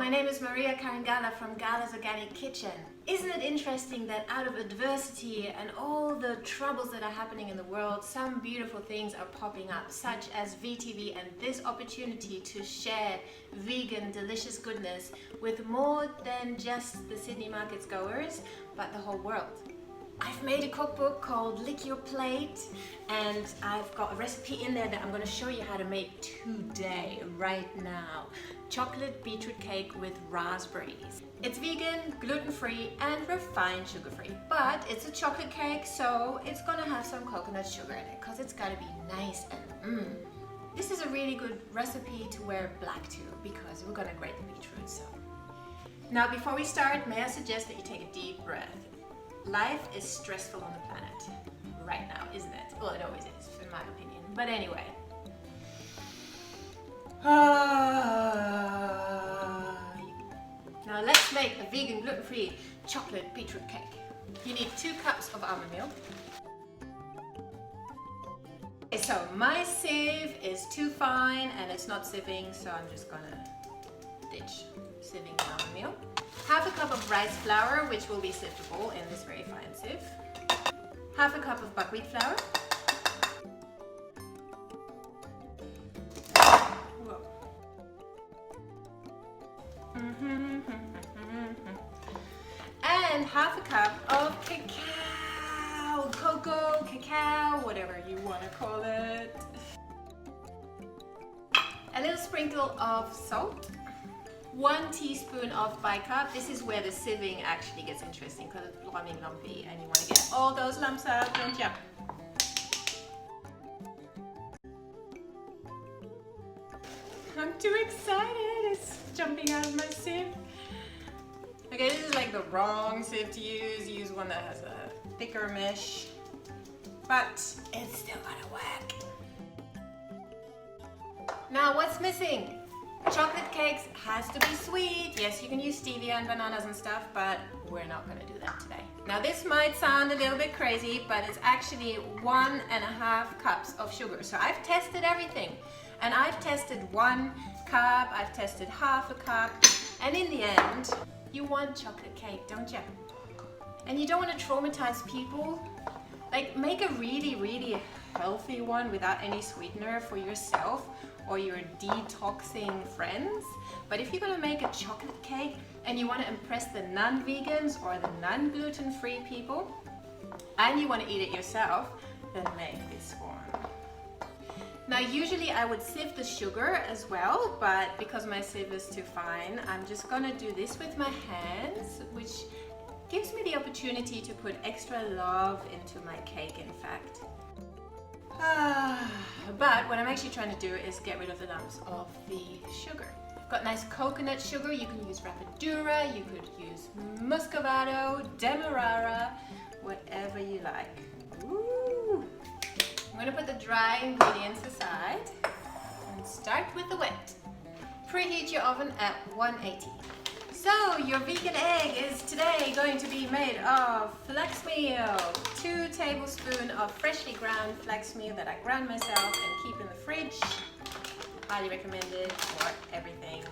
my name is Maria Karangala from Gala's Organic Kitchen. Isn't it interesting that out of adversity and all the troubles that are happening in the world, some beautiful things are popping up, such as VTV and this opportunity to share vegan delicious goodness with more than just the Sydney markets goers, but the whole world. I've made a cookbook called Lick Your Plate, and I've got a recipe in there that I'm going to show you how to make today, right now. Chocolate beetroot cake with raspberries. It's vegan, gluten-free and refined sugar-free, but it's a chocolate cake, so it's going to have some coconut sugar in it because it's got to be nice and This is a really good recipe to wear black to because we're going to grate the beetroot. So now before we start, may I suggest that you take a deep breath. Life is stressful on the planet right now, isn't it? Well, it always is, in my opinion. But anyway. Now let's make a vegan, gluten-free chocolate beetroot cake. You need 2 cups of almond milk. Okay, so my sieve is too fine and it's not sieving, so I'm just gonna ditch sieving the almond milk. Half a cup of rice flour, which will be sievable in this very fine sieve. Half a cup of buckwheat flour. Whoa. And half a cup of cacao, cocoa, cacao, whatever you want to call it. A little sprinkle of salt. 1 teaspoon of bicarb. This is where the sieving actually gets interesting because it's blooming lumpy and you want to get all those lumps out, don't you? I'm too excited. It's jumping out of my sieve. Okay, this is like the wrong sieve to use. Use one that has a thicker mesh, but it's still gonna work. Now what's missing? Chocolate cakes has to be sweet. Yes, you can use stevia and bananas and stuff, but we're not going to do that today. Now this might sound a little bit crazy, but it's actually 1.5 cups of sugar. So I've tested everything, and I've tested 1 cup, I've tested half a cup, and in the end, you want chocolate cake, don't you? And you don't want to traumatize people. Like, make a really, really healthy one without any sweetener for yourself or your detoxing friends. But if you're gonna make a chocolate cake and you want to impress the non-vegans or the non-gluten-free people, and you want to eat it yourself, then make this one. Now usually I would sieve the sugar as well, but because my sieve is too fine, I'm just gonna do this with my hands, which gives me the opportunity to put extra love into my cake, in fact. But what I'm actually trying to do is get rid of the lumps of the sugar. Got nice coconut sugar. You can use Rapadura, you could use Muscovado, Demerara, whatever you like. Ooh. I'm going to put the dry ingredients aside and start with the wet. Preheat your oven at 180. So your vegan egg is today going to be made of flax meal. 2 tablespoons of freshly ground flax meal that I ground myself and keep in the fridge. Highly recommended for everything,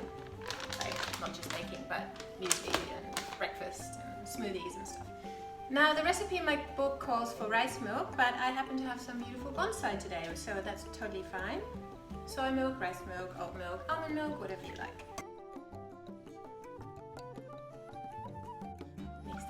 like not just baking, but muesli and breakfast and smoothies and stuff. Now the recipe in my book calls for rice milk, but I happen to have some beautiful bonsai today, so that's totally fine. Soy milk, rice milk, oat milk, almond milk, whatever you like.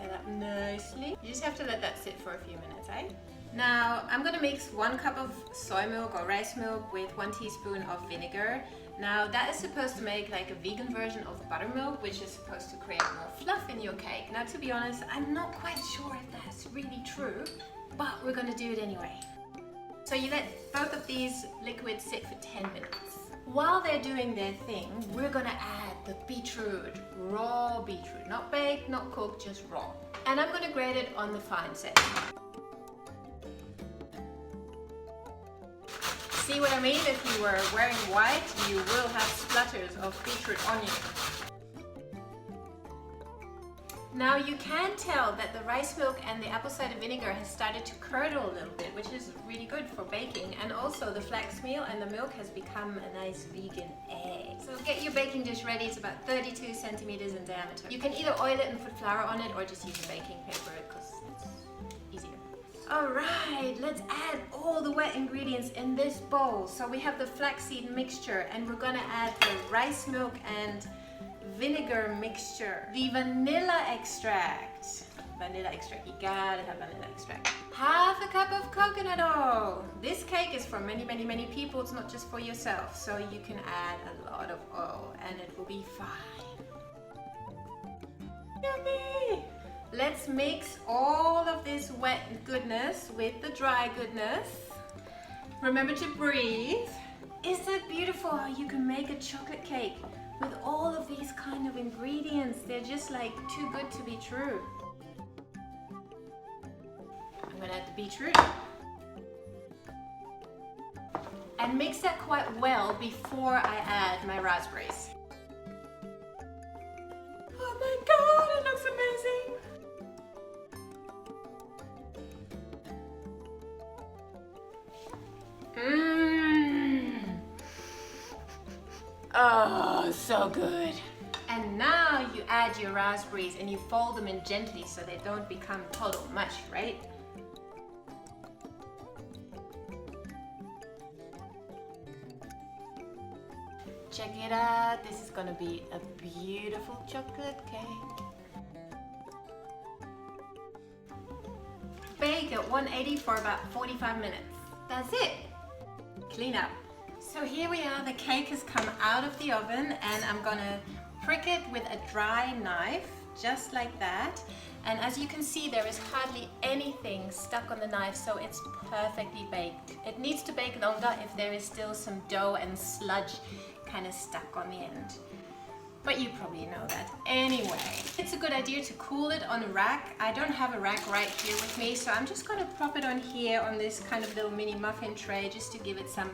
That up nicely. You just have to let that sit for a few minutes, eh? Now I'm gonna mix 1 cup of soy milk or rice milk with 1 teaspoon of vinegar. Now that is supposed to make like a vegan version of buttermilk, which is supposed to create more fluff in your cake. Now to be honest, I'm not quite sure if that's really true, but we're gonna do it anyway. So you let both of these liquids sit for 10 minutes. While they're doing their thing, we're gonna add the beetroot, raw beetroot, not baked, not cooked, just raw. And I'm gonna grate it on the fine set. See what I mean? If you were wearing white, you will have splatters of beetroot on you. Now you can tell that the rice milk and the apple cider vinegar has started to curdle a little bit, which is really good for baking. And also the flax meal and the milk has become a nice vegan egg. So get your baking dish ready. It's about 32 centimeters in diameter. You can either oil it and put flour on it or just use a baking paper because it's easier. Alright, let's add all the wet ingredients in this bowl. So we have the flaxseed mixture and we're gonna add the rice milk and vinegar mixture, the vanilla extract. Vanilla extract, you gotta have vanilla extract. Half a cup of coconut oil. This cake is for many, many, many people. It's not just for yourself. So you can add a lot of oil and it will be fine. Yummy! Let's mix all of this wet goodness with the dry goodness. Remember to breathe. Isn't it beautiful how you can make a chocolate cake with all of these kind of ingredients? They're just like too good to be true. I'm gonna add the beetroot. And mix that quite well before I add my raspberries. Oh my God, it looks amazing. Oh, so good. And now you add your raspberries and you fold them in gently so they don't become total mush, right? Check it out. This is gonna be a beautiful chocolate cake. Bake at 180 for about 45 minutes. That's it. Clean up. So here we are, the cake has come out of the oven and I'm gonna prick it with a dry knife, just like that. And as you can see, there is hardly anything stuck on the knife, so it's perfectly baked. It needs to bake longer if there is still some dough and sludge kind of stuck on the end. But you probably know that anyway. It's a good idea to cool it on a rack. I don't have a rack right here with me, so I'm just gonna prop it on here on this kind of little mini muffin tray just to give it some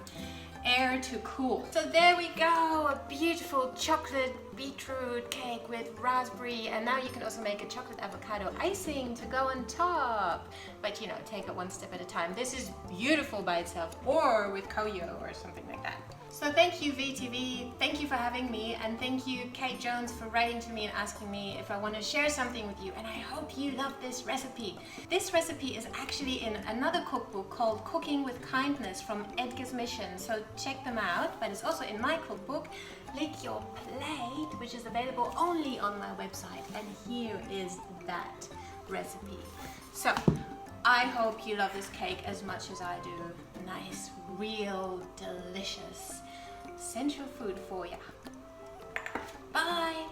air to cool. So there we go, a beautiful chocolate beetroot cake with raspberry, and now you can also make a chocolate avocado icing to go on top. But you know, take it one step at a time. This is beautiful by itself or with koyo or something like that. So thank you VTV, thank you for having me, and thank you Kate Jones for writing to me and asking me if I want to share something with you, and I hope you love this recipe. This recipe is actually in another cookbook called Cooking with Kindness from Edgar's Mission, so check them out, but it's also in my cookbook, Lick Your Plate, which is available only on my website, and here is that recipe. So I hope you love this cake as much as I do. Nice, real, delicious central food for you. Bye!